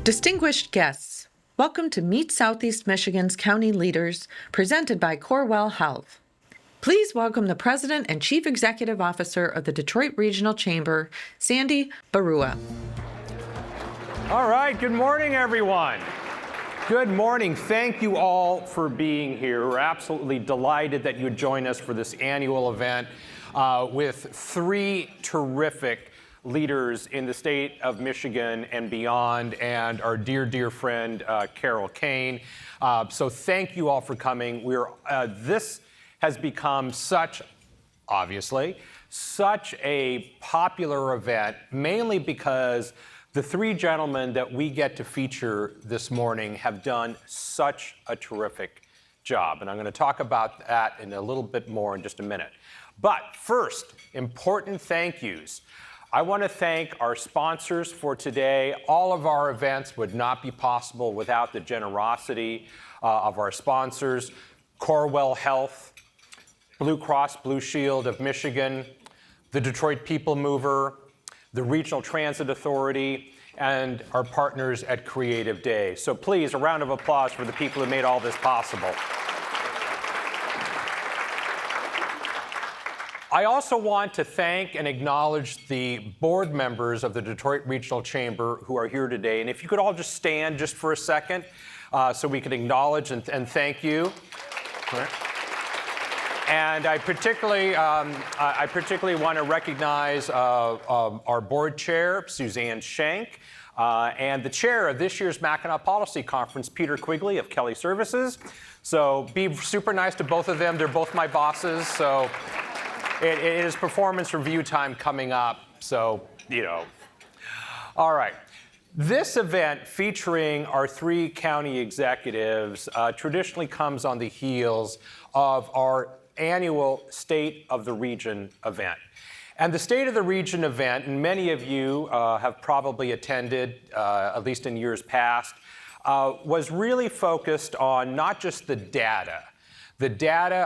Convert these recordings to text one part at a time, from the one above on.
Distinguished guests, welcome to Meet Southeast Michigan's County Leaders, presented by Corewell Health. Please welcome the President and Chief Executive Officer of the Detroit Regional Chamber, Sandy Barua. All right, good morning, everyone. Good morning. Thank you all for being here. We're absolutely delighted that you would join us for this annual event with three terrific leaders in the state of Michigan and beyond, and our dear, dear friend, Cain. So thank you all for coming. This has become such a popular event, mainly because the three gentlemen that we get to feature this morning have done such a terrific job. And I'm going to talk about that in a little bit more in just a minute. But first, important thank yous. I want to thank our sponsors for today. All of our events would not be possible without the generosity of our sponsors: Corewell Health, Blue Cross Blue Shield of Michigan, the Detroit People Mover, the Regional Transit Authority, and our partners at Creative Day. So please, a round of applause for the people who made all this possible. I also want to thank and acknowledge the board members of the Detroit Regional Chamber who are here today. And if you could all just stand just for a second so we can acknowledge and thank you. And I particularly want to recognize our board chair, Suzanne Schenk, and the chair of this year's Mackinac Policy Conference, Peter Quigley of Kelly Services. So be super nice to both of them. They're both my bosses. So it is performance review time coming up. So, All right. This event featuring our three county executives traditionally comes on the heels of our annual State of the Region event. And the State of the Region event, and many of you have probably attended, at least in years past, was really focused on not just the data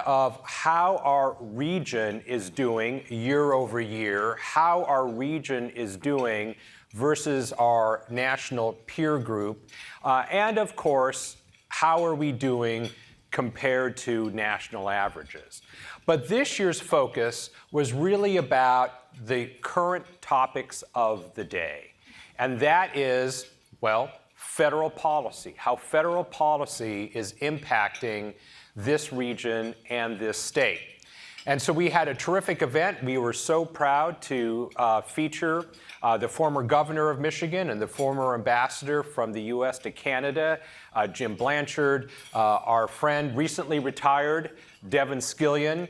of how our region is doing year over year, how our region is doing versus our national peer group, and of course, how are we doing compared to national averages. But this year's focus was really about the current topics of the day. And that is, federal policy, how federal policy is impacting this region and this state. And so we had a terrific event. We were so proud to feature the former governor of Michigan and the former ambassador from the U.S. to Canada, Jim Blanchard, our friend recently retired, Devin Skillion,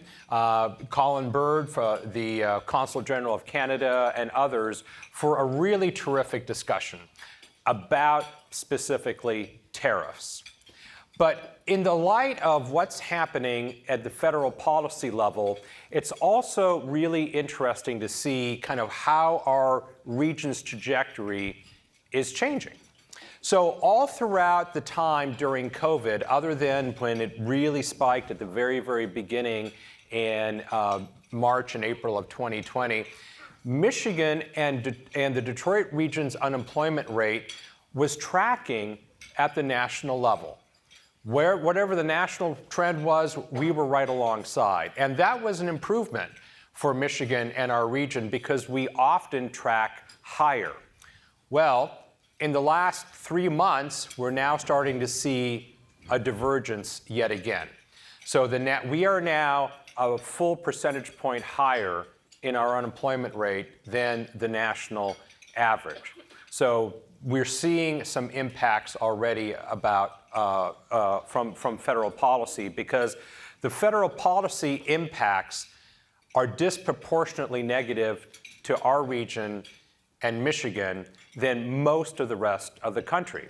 Colin Bird, the Consul General of Canada, and others, for a really terrific discussion about specifically tariffs. But in the light of what's happening at the federal policy level, it's also really interesting to see kind of how our region's trajectory is changing. So all throughout the time during COVID, other than when it really spiked at the very, very beginning in March and April of 2020, Michigan and the Detroit region's unemployment rate was tracking at the national level. Whatever the national trend was, we were right alongside. And that was an improvement for Michigan and our region because we often track higher. Well, in the last 3 months, we're now starting to see a divergence yet again. So we are now a full percentage point higher in our unemployment rate than the national average. So we're seeing some impacts already from federal policy, because the federal policy impacts are disproportionately negative to our region and Michigan than most of the rest of the country.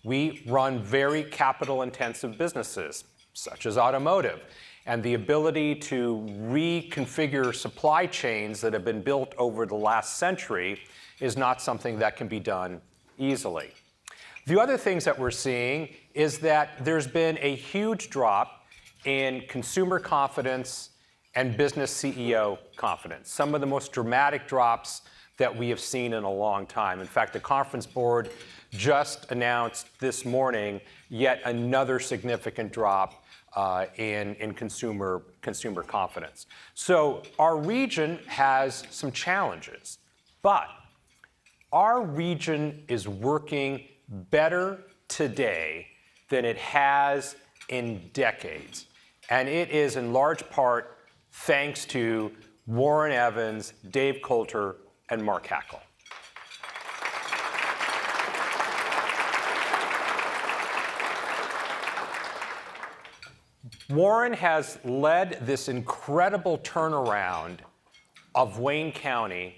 We run very capital-intensive businesses, such as automotive, and the ability to reconfigure supply chains that have been built over the last century is not something that can be done easily. The other things that we're seeing is that there's been a huge drop in consumer confidence and business CEO confidence. Some of the most dramatic drops that we have seen in a long time. In fact, the conference board just announced this morning yet another significant drop in consumer confidence. So our region has some challenges, but our region is working better today than it has in decades. And it is in large part thanks to Warren Evans, Dave Coulter, and Mark Hackel. Warren has led this incredible turnaround of Wayne County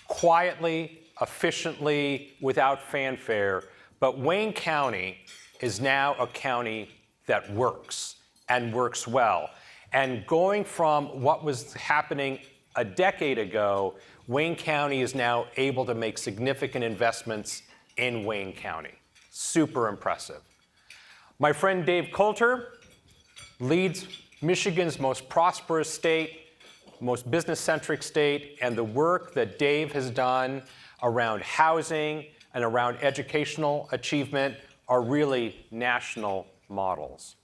quietly, efficiently, without fanfare. But Wayne County is now a county that works and works well. And going from what was happening a decade ago, Wayne County is now able to make significant investments in Wayne County. Super impressive. My friend Dave Coulter leads Michigan's most prosperous state, most business-centric state, and the work that Dave has done around housing and around educational achievement are really national models.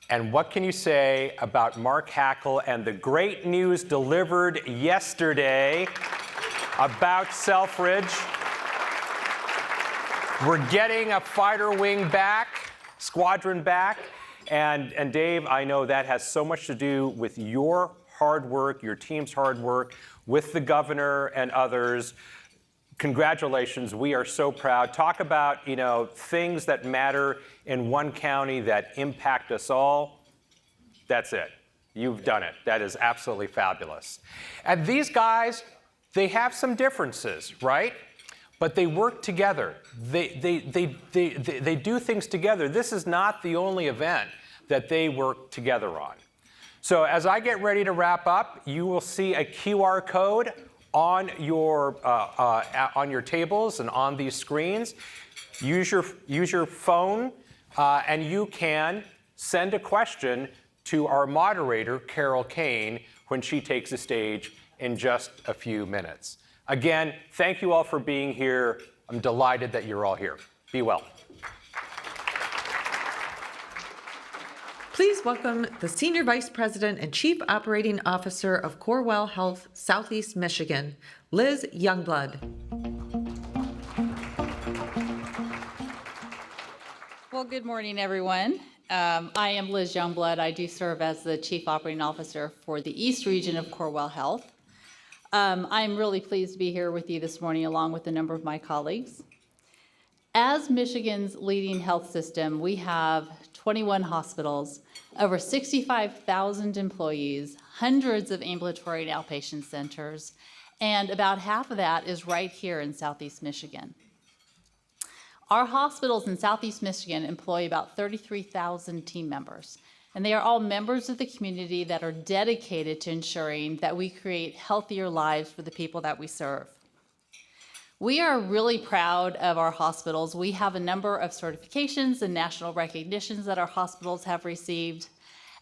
And what can you say about Mark Hackel and the great news delivered yesterday about Selfridge? We're getting a fighter wing back, squadron back. And Dave, I know that has so much to do with your hard work, your team's hard work, with the governor and others. Congratulations, we are so proud. Talk about, things that matter in one county that impact us all. That's it. You've done it. That is absolutely fabulous. And these guys, they have some differences, right? But they work together. They do things together. This is not the only event that they work together on. So as I get ready to wrap up, you will see a QR code on your tables and on these screens. Use your phone, and you can send a question to our moderator, Carol Cain, when she takes the stage in just a few minutes. Again, thank you all for being here. I'm delighted that you're all here. Be well. Please welcome the Senior Vice President and Chief Operating Officer of Corewell Health, Southeast Michigan, Liz Youngblood. Well, good morning, everyone. I am Liz Youngblood. I do serve as the Chief Operating Officer for the East Region of Corewell Health. I'm really pleased to be here with you this morning, along with a number of my colleagues. As Michigan's leading health system, we have 21 hospitals, over 65,000 employees, hundreds of ambulatory and outpatient centers, and about half of that is right here in Southeast Michigan. Our hospitals in Southeast Michigan employ about 33,000 team members, and they are all members of the community that are dedicated to ensuring that we create healthier lives for the people that we serve. We are really proud of our hospitals. We have a number of certifications and national recognitions that our hospitals have received.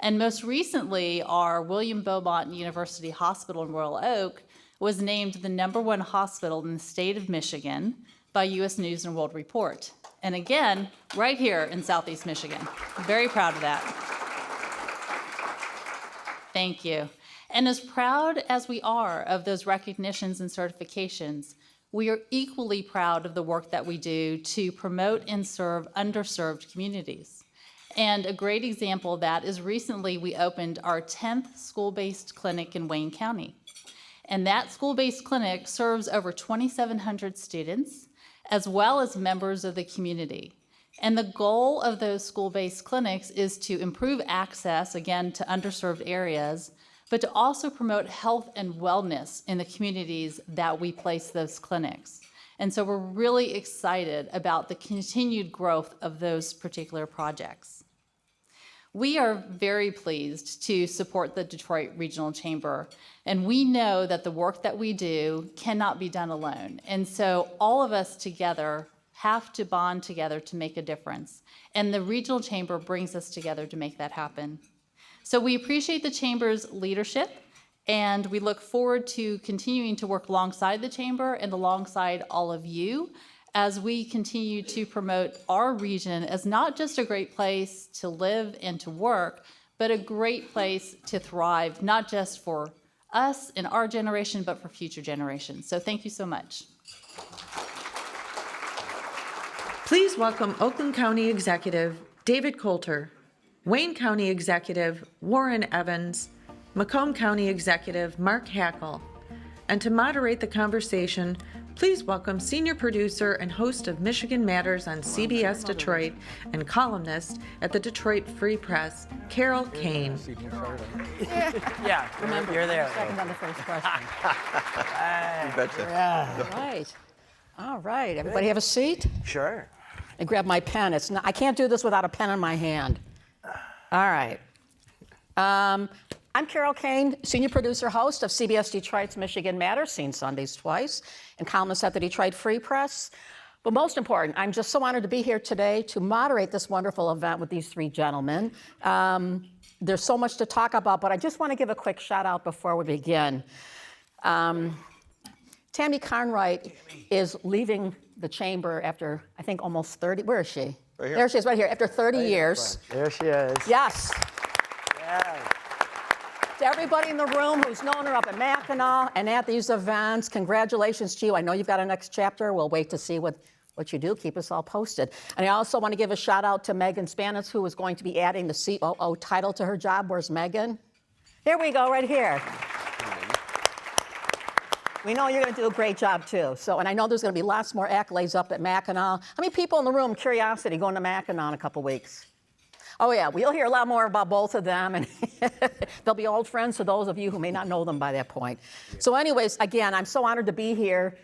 And most recently, our William Beaumont University Hospital in Royal Oak was named the #1 hospital in the state of Michigan by U.S. News and World Report. And again, right here in Southeast Michigan. Very proud of that. Thank you. And as proud as we are of those recognitions and certifications, we are equally proud of the work that we do to promote and serve underserved communities. And a great example of that is recently we opened our 10th school-based clinic in Wayne County. And that school-based clinic serves over 2,700 students, as well as members of the community. And the goal of those school-based clinics is to improve access, again, to underserved areas, but to also promote health and wellness in the communities that we place those clinics. And so we're really excited about the continued growth of those particular projects. We are very pleased to support the Detroit Regional Chamber, and we know that the work that we do cannot be done alone. And so all of us together have to bond together to make a difference. And the Regional Chamber brings us together to make that happen. So we appreciate the Chamber's leadership And we look forward to continuing to work alongside the Chamber and alongside all of you as we continue to promote our region as not just a great place to live and to work, but a great place to thrive, not just for us in our generation, but for future generations. So thank you so much. Please welcome Oakland County Executive David Coulter, Wayne County Executive Warren Evans, Macomb County Executive Mark Hackel. And to moderate the conversation, please welcome senior producer and host of Michigan Matters on CBS Detroit and columnist at the Detroit Free Press, Cain. Yeah, remember, you're there. Second on the first question. You betcha. Yeah. All right. Everybody have a seat? Sure. And grab my pen. I can't do this without a pen in my hand. All right. I'm Carol Cain, senior producer, host of CBS Detroit's Michigan Matters, seen Sundays twice, and columnist at the Detroit Free Press. But most important, I'm just so honored to be here today to moderate this wonderful event with these three gentlemen. There's so much to talk about, but I just want to give a quick shout out before we begin. Tammy Carnwright is leaving the chamber after, I think, almost 30, where is she? Right here. There she is, right here, after 30 years. There she is. Yes. Yeah. To everybody in the room who's known her up at Mackinac and at these events, congratulations to you. I know you've got a next chapter. We'll wait to see what you do. Keep us all posted. And I also want to give a shout out to Megan Spanitz, who is going to be adding the COO title to her job. Where's Megan? Here we go, right here. We know you're going to do a great job, too. So, and I know there's going to be lots more accolades up at Mackinac. How many people in the room, curiosity, going to Mackinac in a couple weeks? Oh, yeah, we'll hear a lot more about both of them, and they'll be old friends to those of you who may not know them by that point. So anyways, again, I'm so honored to be here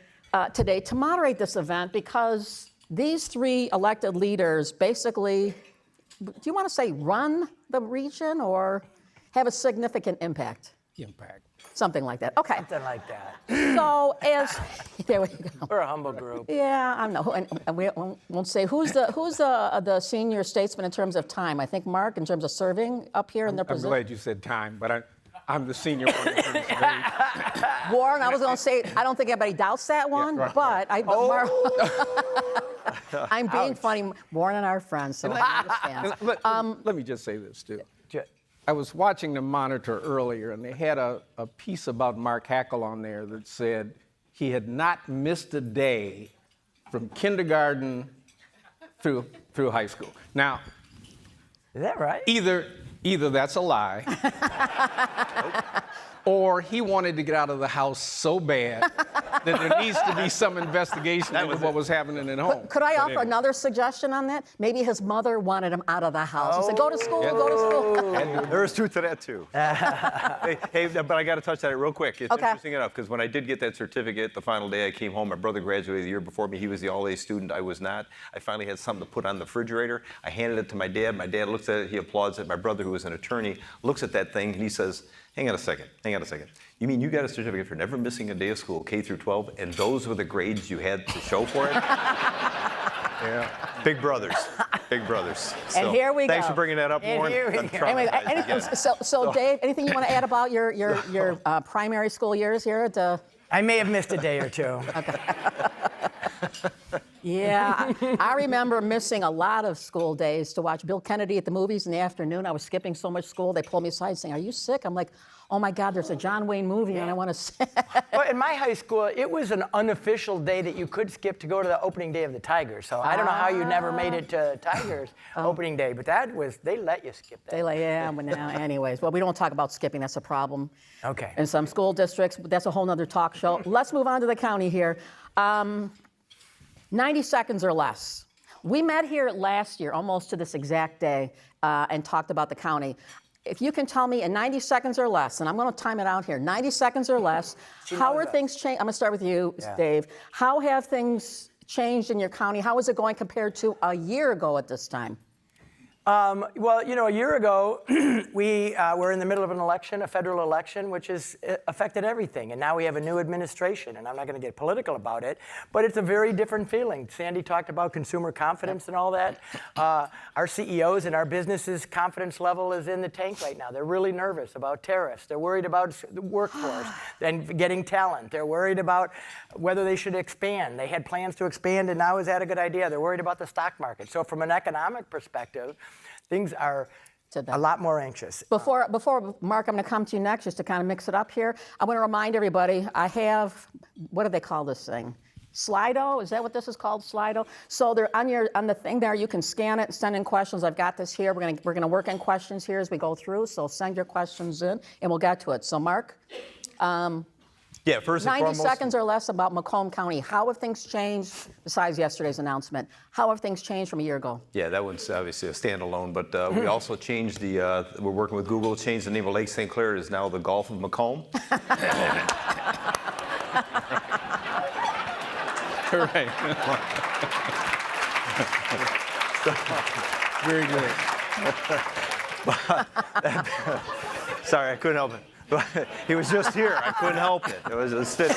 today to moderate this event because these three elected leaders basically, do you want to say run the region or have a significant impact? Impact. Something like that. Okay. Something like that. So as there we go. We're a humble group. Yeah, I know, and we won't say who's the senior statesman in terms of time. I think Mark, in terms of serving up here in their I'm position. glad you said time, but I'm the senior one in terms of age. Warren, I was going to say I don't think anybody doubts that one, right, but Mark, I'm being funny. Warren and I are friends, so I understand. Let me just say this too. Ju- I was watching the Monitor earlier, and they had a piece about Mark Hackel on there that said he had not missed a day from kindergarten through high school. Now, Is that right? either that's a lie, or he wanted to get out of the house so bad that there needs to be some investigation into what was happening at home. Could I But offer anyway. another suggestion on that? Maybe his mother wanted him out of the house. He said, "Go to school, go to school." There is truth to that, too. hey, but I got to touch on it real quick. It's Okay. interesting enough, because when I did get that certificate, the final day I came home, my brother graduated the year before me. He was the all-A student. I was not. I finally had something to put on the refrigerator. I handed it to my dad. My dad looks at it. He applauds it. My brother, who was an attorney, looks at that thing, and he says, hang on a second. You mean you got a certificate for never missing a day of school, K through 12, and those were the grades you had to show for it? Yeah. Big brothers. And here we go. Thanks for bringing that up, And Warren. here we I'm go. traumatized Anyway, again. so Dave, anything you want to add about your primary school years here at the? I may have missed a day or two. Yeah, I remember missing a lot of school days to watch Bill Kennedy at the movies in the afternoon. I was skipping so much school. They pulled me aside saying, "Are you sick?" I'm like, "Oh my God, there's a John Wayne movie and I want to see." Well, in my high school, it was an unofficial day that you could skip to go to the opening day of the Tigers. So I don't know how you never made it to Tigers opening day, but they let you skip that. They like, yeah, but now, anyways. Well, we don't talk about skipping. That's a problem. Okay. In some school districts, but that's a whole nother talk show. Let's move on to the county here. 90 seconds or less. We met here last year, almost to this exact day, and talked about the county. If you can tell me in 90 seconds or less, and I'm going to time it out here, 90 seconds or less, how are things changed? I'm going to start with you, Dave. How have things changed in your county? How is it going compared to a year ago at this time? Well, you know, a year ago, we were in the middle of an election, a federal election, which has affected everything. And now we have a new administration, and I'm not going to get political about it, but it's a very different feeling. Sandy talked about consumer confidence and all that. Our CEOs and our businesses' confidence level is in the tank right now. They're really nervous about tariffs. They're worried about the workforce and getting talent. They're worried about whether they should expand. They had plans to expand, and now is that a good idea? They're worried about the stock market. So from an economic perspective, things are a lot more anxious. Before Mark, I'm going to come to you next just to kind of mix it up here. I want to remind everybody, I have, what do they call this thing? Slido, is that what this is called, Slido? So they're on the thing there, you can scan it and send in questions. I've got this here. We're gonna work on questions here as we go through. So send your questions in and we'll get to it. So Mark, Yeah, first and 90 foremost. seconds or less about Macomb County. How have things changed besides yesterday's announcement? How have things changed from a year ago? Yeah, that one's obviously a standalone, but we also changed the, we're working with Google, changed the name of Lake St. Clair. It is now the Gulf of Macomb. Right. Very good. Sorry, I couldn't help it. He was just here. I couldn't help it. It was fit.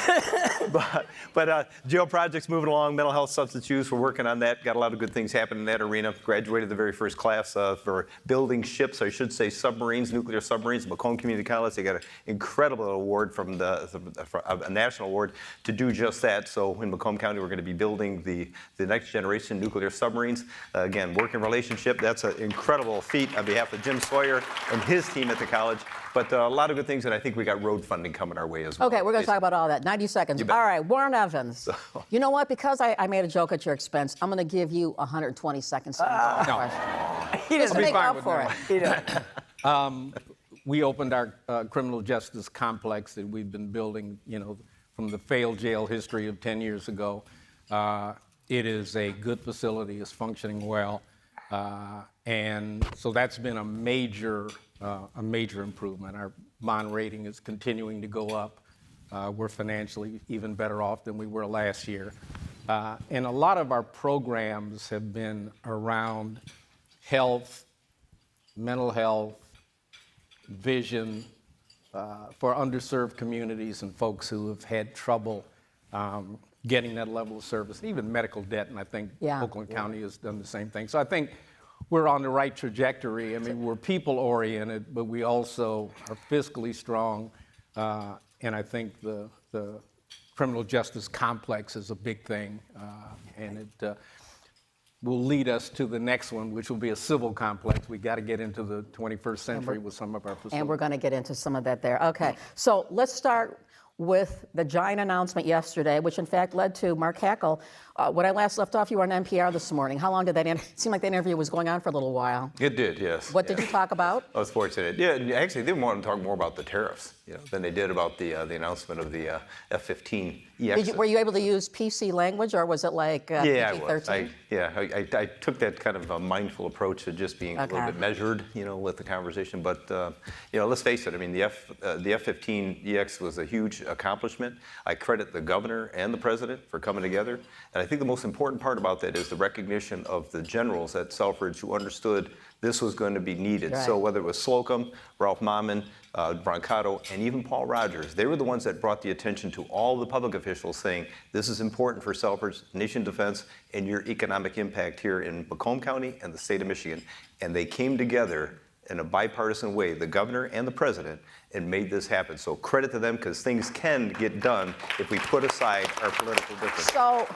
But jail projects moving along, mental health, substance use, we're working on that. Got a lot of good things happening in that arena. Graduated the very first class for building ships, I should say submarines, nuclear submarines. Macomb Community College, they got an incredible award from a national award to do just that. So in Macomb County, we're going to be building the next generation nuclear submarines. Again, working relationship. That's an incredible feat on behalf of Jim Sawyer and his team at the college. But a lot of good things, and I think we got road funding coming our way as well. Okay, we're going to talk about all that. 90 seconds. You bet. All right, Warren Evans. You know what? Because I made a joke at your expense, I'm going to give you 120 seconds to answer that question. He Just to doesn't make fine up with for that. it. We opened our criminal justice complex that we've been building, from the failed jail history of 10 years ago. It is a good facility, it's functioning well. And so that's been a major improvement. Our bond rating is continuing to go up. We're financially even better off than we were last year. And a lot of our programs have been around health, mental health, vision, for underserved communities and folks who have had trouble getting that level of service, even medical debt, and I think Oakland County has done the same thing. So I think we're on the right trajectory. I mean, we're people-oriented, but we also are fiscally strong, and I think the criminal justice complex is a big thing, and it will lead us to the next one, which will be a civil complex. We got to get into the 21st century with some of our facilities. And we're going to get into some of that there. Okay, so let's start with the giant announcement yesterday, which in fact led to Mark Hackel. When I last left off, you were on NPR this morning. How long did that it seemed like the interview was going on for a little while. It did, yes. What did you talk about? I was fortunate. Yeah, actually, they wanted to talk more about the tariffs, than they did about the announcement of the F-15 EX. Were you able to use PC language, or was it like Yeah, I PG-13? was. I took that kind of a mindful approach to just being a little bit measured, with the conversation. But let's face it. I mean, the F-15 EX was a huge accomplishment. I credit the governor and the president for coming together. And I think the most important part about that is the recognition of the generals at Selfridge who understood this was going to be needed. Right. So whether it was Slocum, Ralph Mammon, Brancato, and even Paul Rogers, they were the ones that brought the attention to all the public officials saying, this is important for Selfridge, nation defense, and your economic impact here in Macomb County and the state of Michigan. And they came together in a bipartisan way, the governor and the president, and made this happen. So credit to them, because things can get done if we put aside our political differences. So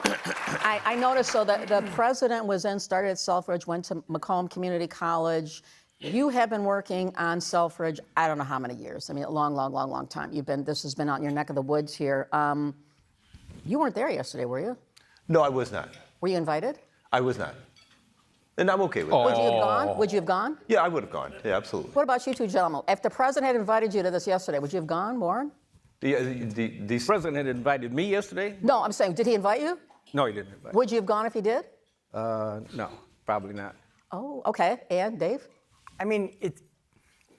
I noticed, so the president started at Selfridge, went to Macomb Community College. You have been working on Selfridge, I don't know how many years. I mean, a long time. This has been out in your neck of the woods here. You weren't there yesterday, were you? No, I was not. Were you invited? I was not. And I'm okay with Would that. you have gone? Would you have gone? Yeah, I would have gone. Yeah, absolutely. What about you two gentlemen? If the president had invited you to this yesterday, would you have gone, Warren? The president had invited me yesterday? No, I'm saying, did he invite you? No, he didn't invite me. Would you have gone if he did? No, probably not. Oh, okay. And Dave? I mean,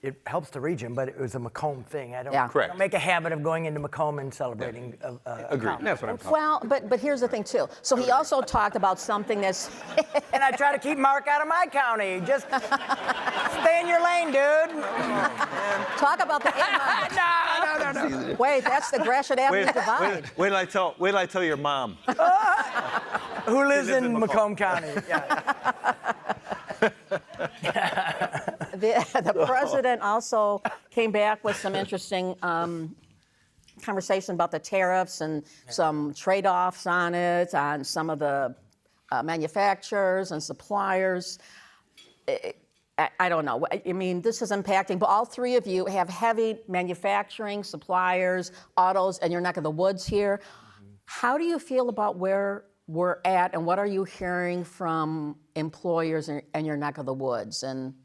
it helps the region, but it was a Macomb thing. I don't, Yeah. I Correct. don't make a habit of going into Macomb and celebrating. Agreed. That's what I'm talking Well, but here's the thing too. So he also talked about something that's And I try to keep Mark out of my county. Just stay in your lane, dude. talk about the. No. Wait, that's the Gratiot Avenue divide. Wait till I tell your mom. Who lives in Macomb County? Yeah. The president also came back with some interesting conversation about the tariffs and some trade-offs on it, on some of the manufacturers and suppliers. I don't know. I mean, this is impacting, but all three of you have heavy manufacturing, suppliers, autos, and your neck of the woods here. How do you feel about where we're at, and what are you hearing from employers in your neck of the woods? And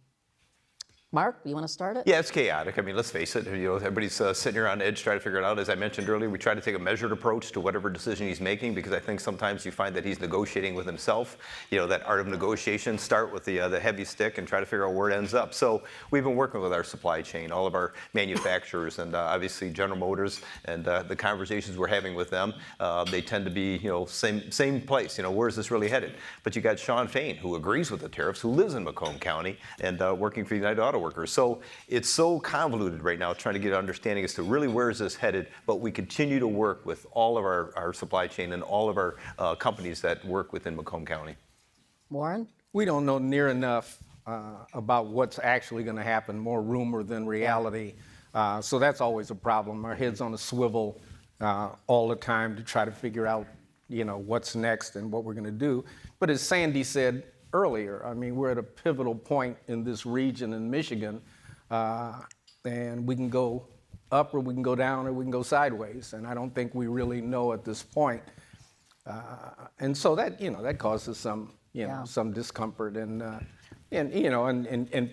Mark, you want to start it? Yeah, it's chaotic. I mean, let's face it. Everybody's sitting here on edge trying to figure it out. As I mentioned earlier, we try to take a measured approach to whatever decision he's making, because I think sometimes you find that he's negotiating with himself. That art of negotiation, start with the heavy stick and try to figure out where it ends up. So we've been working with our supply chain, all of our manufacturers, and obviously General Motors, and the conversations we're having with them, they tend to be, same place. Where is this really headed? But you got Sean Fain, who agrees with the tariffs, who lives in Macomb County, and working for United Auto Workers. So it's so convoluted right now, trying to get an understanding as to really where is this headed. But we continue to work with all of our supply chain and all of our companies that work within Macomb County. Warren? We don't know near enough about what's actually going to happen, more rumor than reality. So that's always a problem. Our heads on a swivel all the time to try to figure out, what's next and what we're going to do. But as Sandy said earlier, I mean, we're at a pivotal point in this region in Michigan, and we can go up or we can go down or we can go sideways. And I don't think we really know at this point. And so that, that causes some, some discomfort and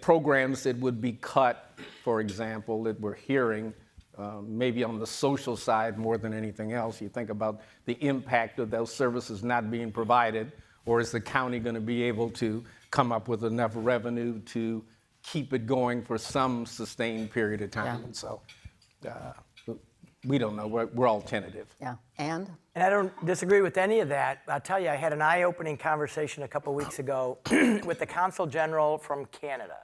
programs that would be cut, for example, that we're hearing, maybe on the social side more than anything else. You think about the impact of those services not being provided, or is the county going to be able to come up with enough revenue to keep it going for some sustained period of time? Yeah. And so we don't know. We're all tentative. Yeah. And I don't disagree with any of that. I'll tell you, I had an eye-opening conversation a couple weeks ago with the Consul General from Canada,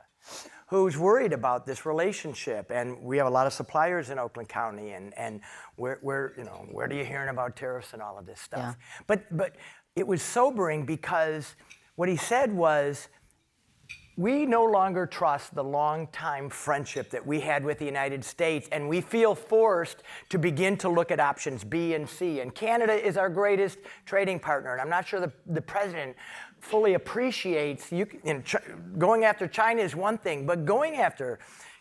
who's worried about this relationship. And we have a lot of suppliers in Oakland County, and where are you hearing about tariffs and all of this stuff? Yeah. But it was sobering, because what he said was, we no longer trust the long-time friendship that we had with the United States, and we feel forced to begin to look at options B and C. And Canada is our greatest trading partner, and I'm not sure the president fully appreciates, going after China is one thing, but going after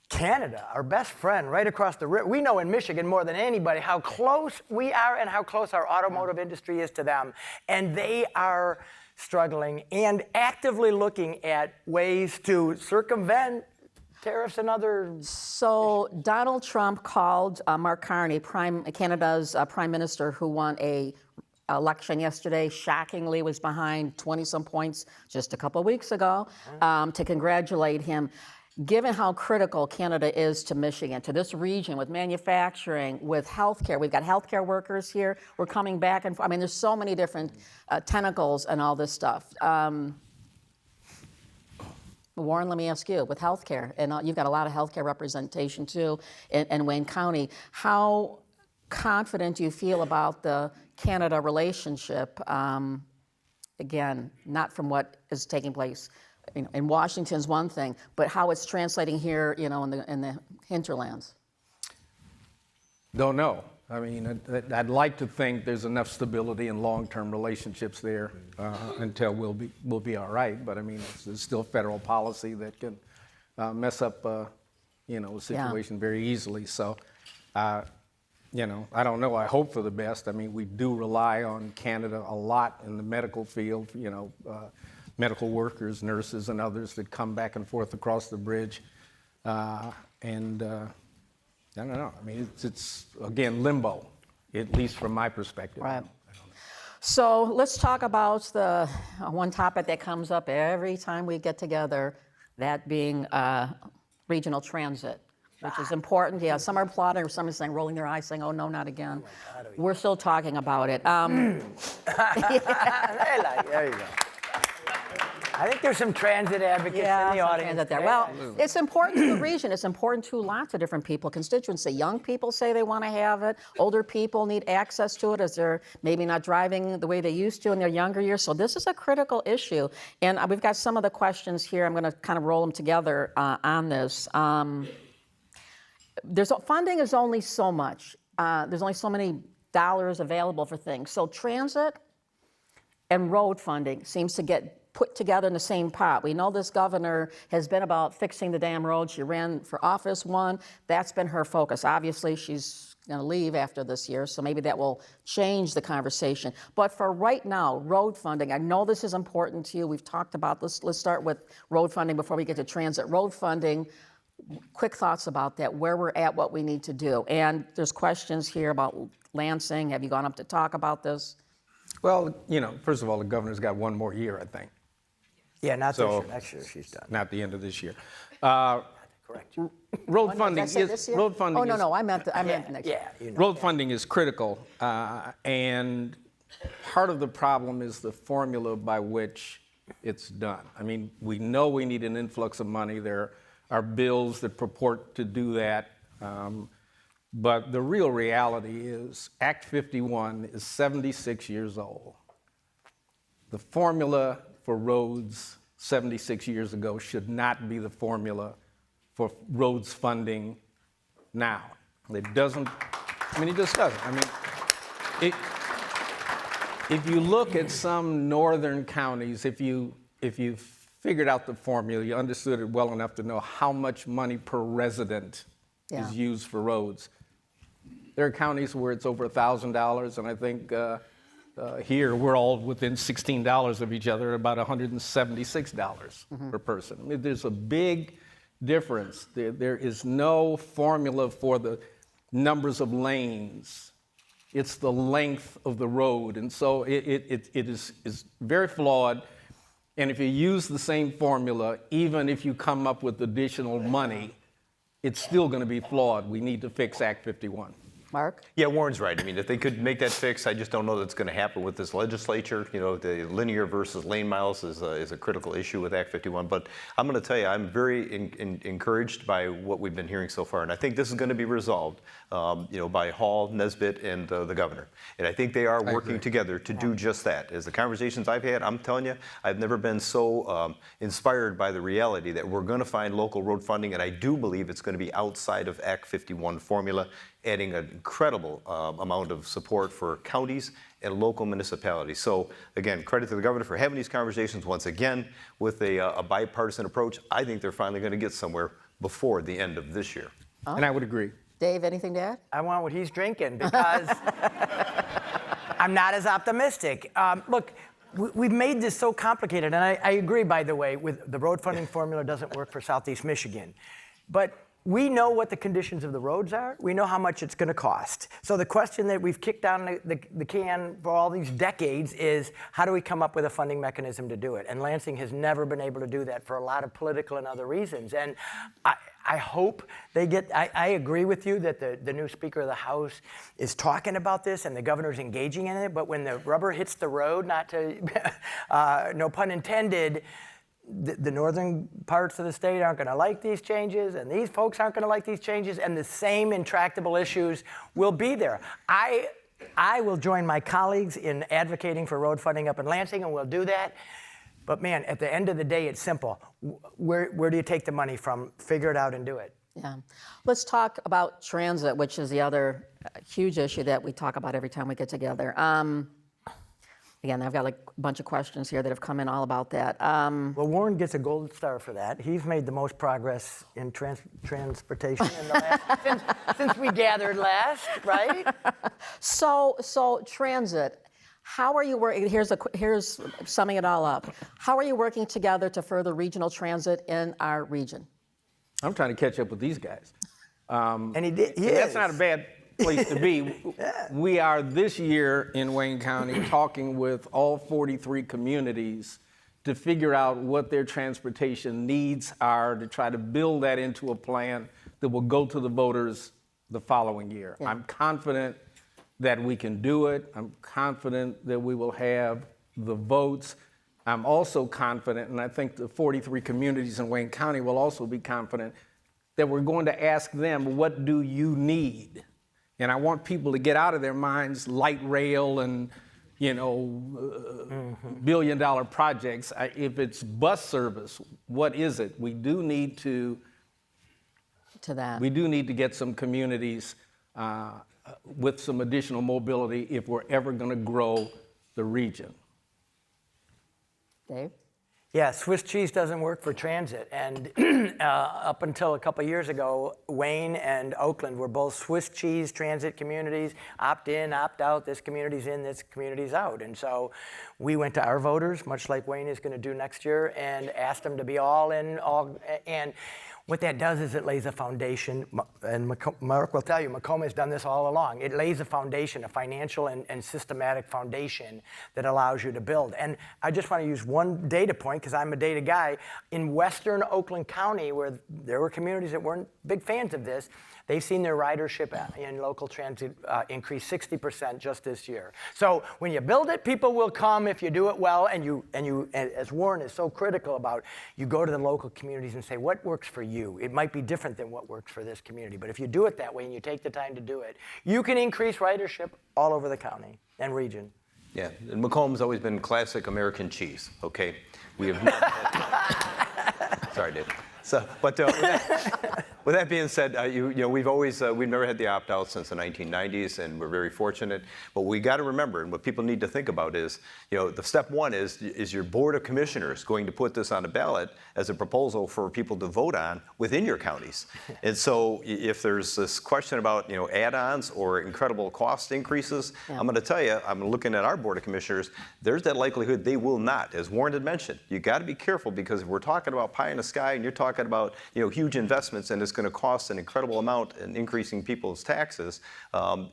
Canada, our best friend right across the river. We know in Michigan more than anybody how close we are and how close our automotive industry is to them. And they are struggling and actively looking at ways to circumvent tariffs and other. so Donald Trump called Mark Carney, Canada's prime minister, who won a election yesterday, shockingly was behind 20-some points just a couple weeks ago, to congratulate him. Given how critical Canada is to Michigan, to this region, with manufacturing, with healthcare, we've got healthcare workers here. We're coming back and forth. I mean, there's so many different tentacles and all this stuff. Warren, let me ask you, with healthcare, and you've got a lot of healthcare representation too in Wayne County, how confident do you feel about the Canada relationship? Again, not from what is taking place in Washington's one thing, but how it's translating here, in the hinterlands. Don't know. I mean, I'd like to think there's enough stability and long-term relationships there until we'll be all right. But I mean, it's still federal policy that can mess up, a situation very easily. So, I don't know. I hope for the best. I mean, we do rely on Canada a lot in the medical field. Medical workers, nurses, and others that come back and forth across the bridge. I don't know. I mean, it's again, limbo, at least from my perspective. Right. So let's talk about the one topic that comes up every time we get together, that being regional transit, which is important. Yeah, some are applauding, or some are saying, rolling their eyes, saying, oh, no, not again. We're still talking about it. There you go. I think there's some transit advocates in the some audience. transit there. Well, it's important to the region. It's important to lots of different people, constituency. Young people say they want to have it. Older people need access to it as they're maybe not driving the way they used to in their younger years. So this is a critical issue. And we've got some of the questions here. I'm going to kind of roll them together on this. Funding is only so much. There's only so many dollars available for things. So transit and road funding seems to get put together in the same pot. We know this governor has been about fixing the damn roads. She ran for office one. That's been her focus. Obviously, she's going to leave after this year, so maybe that will change the conversation. But for right now, road funding, I know this is important to you. We've talked about this. Let's start with road funding before we get to transit. Road funding, quick thoughts about that, where we're at, what we need to do. And there's questions here about Lansing. Have you gone up to talk about this? Well, first of all, the governor's got one more year, I think. Yeah, not this year. Next year she's done. Not the end of this year. Correct. Road funding Did I say is this year? road funding. Oh, no, is, no, I meant next year. Yeah, Road funding is critical, and part of the problem is the formula by which it's done. I mean, we know we need an influx of money. There are bills that purport to do that, but the real reality is Act 51 is 76 years old. The formula for roads 76 years ago should not be the formula for roads funding now. It doesn't, it just doesn't. If you look at some northern counties, if you figured out the formula, you understood it well enough to know how much money per resident is used for roads. There are counties where it's over $1,000, and I think here we're all within $16 of each other, about $176 per person. I mean, there's a big difference. There is no formula for the numbers of lanes. It's the length of the road, and so it is very flawed. And if you use the same formula, even if you come up with additional money, it's still going to be flawed. We need to fix Act 51. Mark? Yeah, Warren's right. I mean, if they could make that fix, I just don't know that's going to happen with this legislature. The linear versus lane miles is a critical issue with Act 51. But I'm going to tell you, I'm very encouraged by what we've been hearing so far. And I think this is going to be resolved, by Hall, Nesbitt, and the governor. And I think they are working together to do just that. As the conversations I've had, I'm telling you, I've never been so inspired by the reality that we're going to find local road funding. And I do believe it's going to be outside of Act 51 formula, adding an incredible amount of support for counties and local municipalities. So again, credit to the governor for having these conversations once again with a bipartisan approach. I think they're finally going to get somewhere before the end of this year. And I would agree. Dave, anything to add? I want what he's drinking because I'm not as optimistic. Look, we've made this so complicated, and I agree, by the way, with the road funding formula doesn't work for Southeast Michigan. But we know what the conditions of the roads are. We know how much it's going to cost. So the question that we've kicked down the can for all these decades is, how do we come up with a funding mechanism to do it? And Lansing has never been able to do that for a lot of political and other reasons. And I hope they get, I agree with you that the new Speaker of the House is talking about this and the governor's engaging in it, but when the rubber hits the road, not to, no pun intended, the northern parts of the state aren't going to like these changes, and these folks aren't going to like these changes, and the same intractable issues will be there. I will join my colleagues in advocating for road funding up in Lansing, and we'll do that. But man, at the end of the day, it's simple. Where do you take the money from? Figure it out and do it. Yeah. Let's talk about transit, which is the other huge issue that we talk about every time we get together. Again, I've got like a bunch of questions here that have come in all about that. Well, Warren gets a gold star for that. He's made the most progress in transportation in the last, since we gathered last, right? So transit. How are you working? Here's summing it all up. How are you working together to further regional transit in our region? I'm trying to catch up with these guys. And he is. That's not a bad place to be. We are this year in Wayne County talking with all 43 communities to figure out what their transportation needs are, to try to build that into a plan that will go to the voters the following year. Yeah. I'm confident that we can do it. I'm confident that we will have the votes. I'm also confident, and I think the 43 communities in Wayne County will also be confident, that we're going to ask them, what do you need? And I want people to get out of their minds light rail and, billion-dollar projects. If it's bus service, what is it? We do need to get some communities with some additional mobility if we're ever going to grow the region. Dave? Yeah, Swiss cheese doesn't work for transit. And up until a couple years ago, Wayne and Oakland were both Swiss cheese transit communities, opt in, opt out, this community's in, this community's out. And so we went to our voters, much like Wayne is going to do next year, and asked them to be all in, and what that does is it lays a foundation, and Mark will tell you, Macomb has done this all along. It lays a foundation, a financial and systematic foundation that allows you to build. And I just want to use one data point, because I'm a data guy. In western Oakland County, where there were communities that weren't big fans of this, they've seen their ridership in local transit increase 60% just this year. So when you build it, people will come if you do it well, and as Warren is so critical about, you go to the local communities and say, what works for you? It might be different than what works for this community, but if you do it that way and you take the time to do it, you can increase ridership all over the county and region. Yeah, and Macomb's always been classic American cheese, okay? We have not had... Sorry, Dave. So, but with that being said, we've never had the opt-out since the 1990s, and we're very fortunate. But we got to remember, and what people need to think about is, the step one is your board of commissioners going to put this on a ballot as a proposal for people to vote on within your counties? And so, if there's this question about add-ons or incredible cost increases, I'm going to tell you, I'm looking at our board of commissioners. There's that likelihood they will not, as Warren had mentioned. You got to be careful, because if we're talking about pie in the sky, and you're talking about huge investments, and it's going to cost an incredible amount in increasing people's taxes,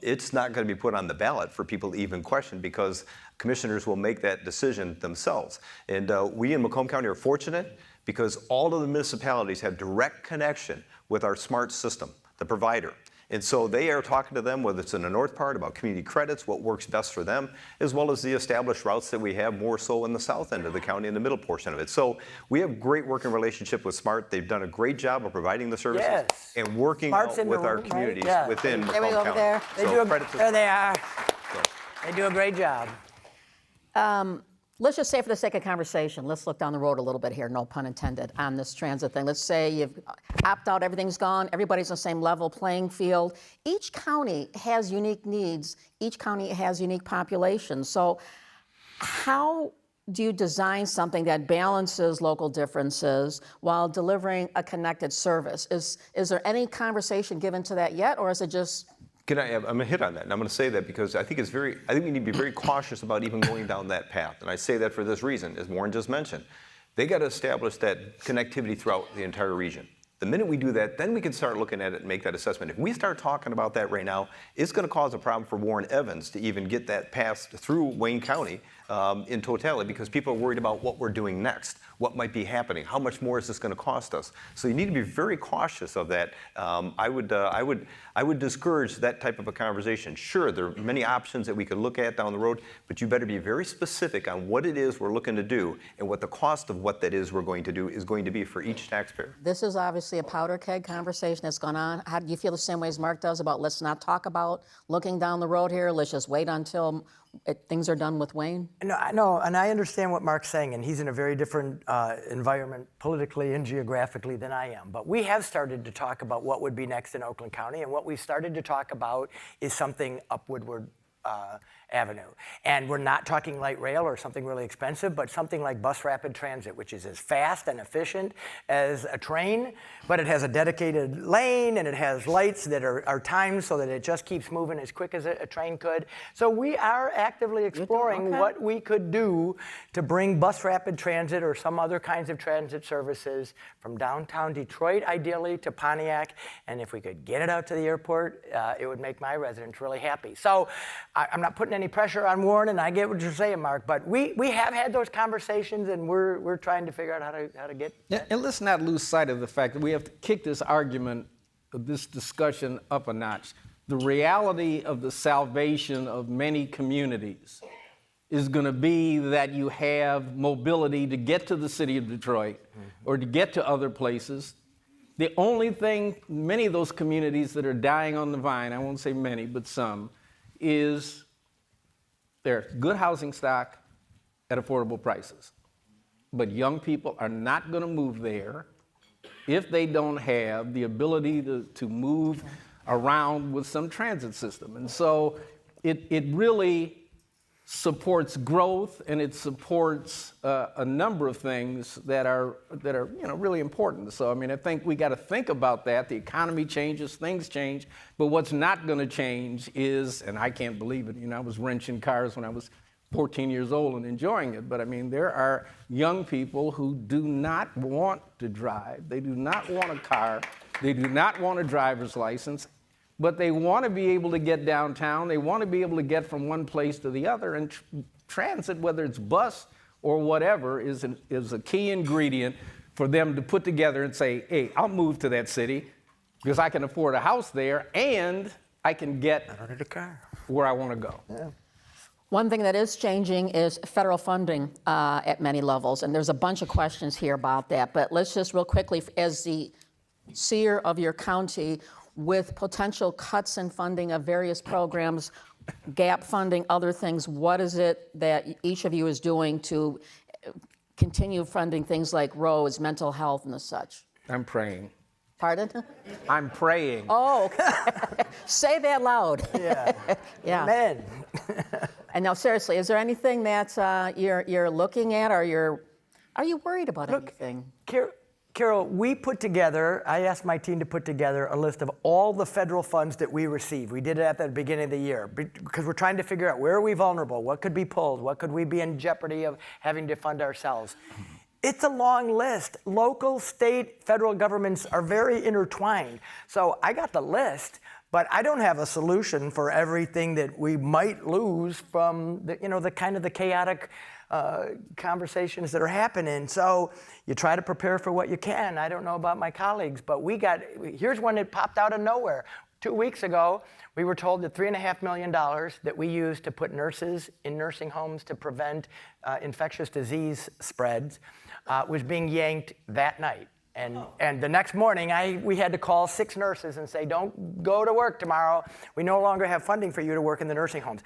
it's not going to be put on the ballot for people to even question, because commissioners will make that decision themselves. And we in Macomb County are fortunate, because all of the municipalities have direct connection with our smart system, the provider. And so they are talking to them, whether it's in the north part, about community credits, what works best for them, as well as the established routes that we have more so in the south end of the county, in the middle portion of it. So we have great working relationship with SMART. They've done a great job of providing the services and working out with our communities within Macomb County. There. There they are. They do a great job. Let's just say, for the sake of conversation, let's look down the road a little bit here, no pun intended, on this transit thing. Let's say you've opted out, everything's gone, everybody's on the same level playing field. Each county has unique needs. Each county has unique populations. So how do you design something that balances local differences while delivering a connected service? Is there any conversation given to that yet, or is it just... I'm going to hit on that, and I'm going to say that because I think we need to be very cautious about even going down that path. And I say that for this reason, as Warren just mentioned. They got to establish that connectivity throughout the entire region. The minute we do that, then we can start looking at it and make that assessment. If we start talking about that right now, it's going to cause a problem for Warren Evans to even get that passed through Wayne County in totality, because people are worried about what we're doing next, what might be happening, how much more is this going to cost us. So you need to be very cautious of that. I would discourage that type of a conversation. Sure, there are many options that we could look at down the road, but you better be very specific on what it is we're looking to do and what the cost of what that is we're going to do is going to be for each taxpayer. This is obviously a powder keg conversation that's gone on. How do you feel the same way as Mark does about, let's not talk about looking down the road here, let's just wait until things are done with Wayne? No, and I understand what Mark's saying, and he's in a very different environment politically and geographically than I am. But we have started to talk about what would be next in Oakland County, and what we started to talk about is something up Woodward Avenue. And we're not talking light rail or something really expensive, but something like bus rapid transit, which is as fast and efficient as a train, but it has a dedicated lane, and it has lights that are timed so that it just keeps moving as quick as a train could. So we are actively exploring what we could do to bring bus rapid transit or some other kinds of transit services from downtown Detroit, ideally, to Pontiac. And if we could get it out to the airport, it would make my residents really happy. So I'm not putting putting any pressure on Warren, and I get what you're saying, Mark, but we have had those conversations, and we're trying to figure out how to get. Yeah, and let's not lose sight of the fact that we have to kick this argument, this discussion up a notch. The reality of the salvation of many communities is going to be that you have mobility to get to the city of Detroit or to get to other places. The only thing, many of those communities that are dying on the vine, I won't say many, but some, is there's good housing stock at affordable prices. But young people are not going to move there if they don't have the ability to move around with some transit system. And so it really supports growth, and it supports a number of things that are really important. So I mean, I think we got to think about that. The economy changes, things change, but what's not going to change is, and I can't believe it, I was wrenching cars when I was 14 years old and enjoying it, but I mean, there are young people who do not want to drive. They do not want a car. They do not want a driver's license. But they want to be able to get downtown. They want to be able to get from one place to the other. And transit, whether it's bus or whatever, is a key ingredient for them to put together and say, hey, I'll move to that city because I can afford a house there and I can get where I want to go. Yeah. One thing that is changing is federal funding at many levels, and there's a bunch of questions here about that. But let's just real quickly, as the seer of your county, with potential cuts in funding of various programs, gap funding, other things, what is it that each of you is doing to continue funding things like roads, mental health, and the such? I'm praying. Pardon? I'm praying. Oh, okay. Say that loud. Yeah. Yeah. Amen. And now, seriously, is there anything that you're looking at, or are you worried about anything? Carol, I asked my team to put together a list of all the federal funds that we receive. We did it at the beginning of the year because we're trying to figure out where are we vulnerable, what could be pulled, what could we be in jeopardy of having to fund ourselves. It's a long list. Local, state, federal governments are very intertwined. So I got the list, but I don't have a solution for everything that we might lose from the kind of the chaotic conversations that are happening. So you try to prepare for what you can. I don't know about my colleagues, but here's one that popped out of nowhere. 2 weeks ago, we were told that $3.5 million that we use to put nurses in nursing homes to prevent infectious disease spreads was being yanked that night. And the next morning, we had to call 6 nurses and say, don't go to work tomorrow. We no longer have funding for you to work in the nursing homes.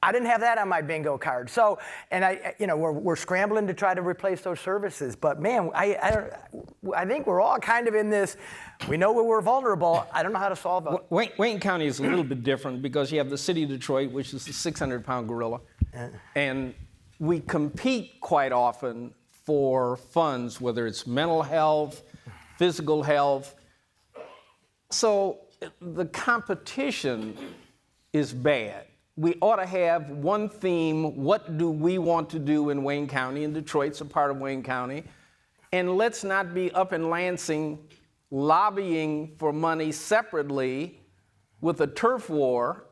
I didn't have that on my bingo card. So, and we're scrambling to try to replace those services. But man, I think we're all kind of in this. We know where we're vulnerable. I don't know how to solve it. Wayne County is a little bit different because you have the city of Detroit, which is the 600-pound gorilla, and we compete quite often for funds, whether it's mental health, physical health. So the competition is bad. We ought to have one theme. What do we want to do in Wayne County? And Detroit's a part of Wayne County. And let's not be up in Lansing lobbying for money separately with a turf war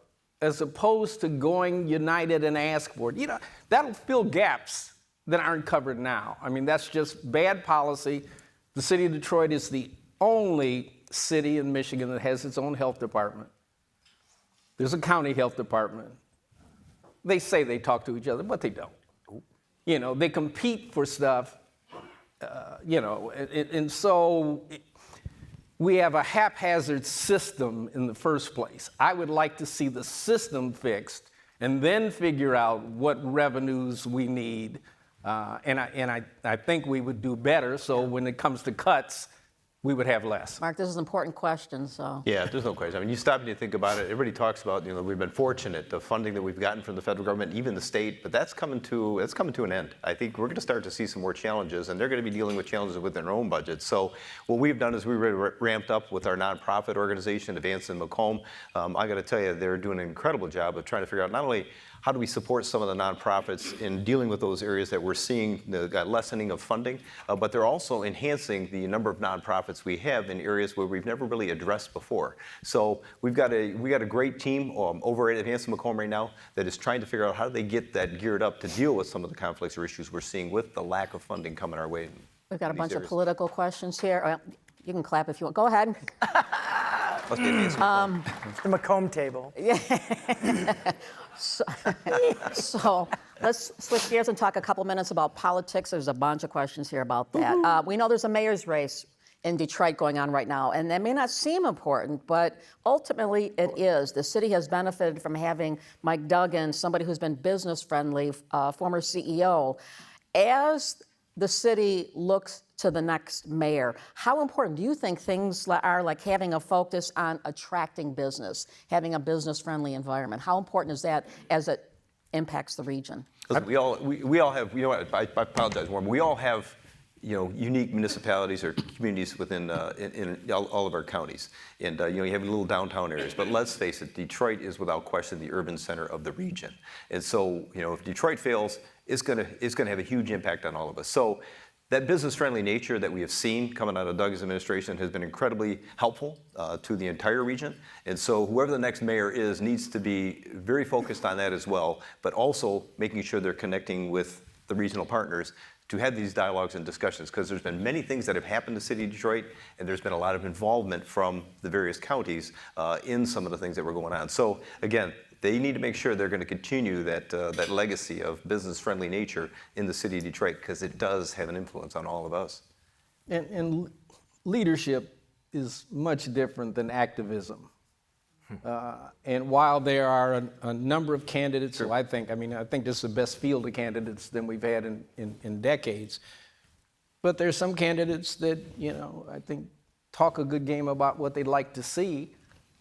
as opposed to going united and ask for it. That'll fill gaps that aren't covered now. I mean, that's just bad policy. The city of Detroit is the only city in Michigan that has its own health department. There's a county health department. They say they talk to each other, but they don't. They compete for stuff, and so we have a haphazard system in the first place. I would like to see the system fixed and then figure out what revenues we need. And I think we would do better, so when it comes to cuts, we would have less. Mark, this is an important question, so. Yeah, there's no question. I mean, you stop and you think about it, everybody talks about, we've been fortunate, the funding that we've gotten from the federal government, even the state, but that's coming to an end. I think we're going to start to see some more challenges, and they're going to be dealing with challenges within their own budgets. So what we've done is we ramped up with our nonprofit organization, Advance in Macomb. I got to tell you, they're doing an incredible job of trying to figure out not only how do we support some of the nonprofits in dealing with those areas that we're seeing the lessening of funding, but they're also enhancing the number of nonprofits we have in areas where we've never really addressed before. So we got a great team over at Advancing Macomb right now that is trying to figure out how do they get that geared up to deal with some of the conflicts or issues we're seeing with the lack of funding coming our way. We've got a bunch of political questions here. You can clap if you want. Go ahead. Must be Advancing Macomb. It's the Macomb table. So let's switch gears and talk a couple minutes about politics. There's a bunch of questions here about that. We know there's a mayor's race in Detroit going on right now, and that may not seem important, but ultimately it is. The city has benefited from having Mike Duggan, somebody who's been business friendly, former CEO. As the city looks to the next mayor, how important do you think things are like having a focus on attracting business, having a business-friendly environment? How important is that as it impacts the region? Listen, we all have, you know what, I apologize, Warren, we all have, you know, unique municipalities or communities within in all of our counties. And, you know, you have little downtown areas, but let's face it, Detroit is without question the urban center of the region. And so, you know, if Detroit fails, it's gonna have a huge impact on all of us. So that business-friendly nature that we have seen coming out of Doug's administration has been incredibly helpful to the entire region. And so whoever the next mayor is needs to be very focused on that as well, but also making sure they're connecting with the regional partners to have these dialogues and discussions, because there's been many things that have happened to the city of Detroit, and there's been a lot of involvement from the various counties in some of the things that were going on. So again, they need to make sure they're going to continue that legacy of business-friendly nature in the city of Detroit, because it does have an influence on all of us. And leadership is much different than activism. And while there are a number of candidates who I think this is the best field of candidates than we've had in decades, but there's some candidates that, you know, I think talk a good game about what they'd like to see,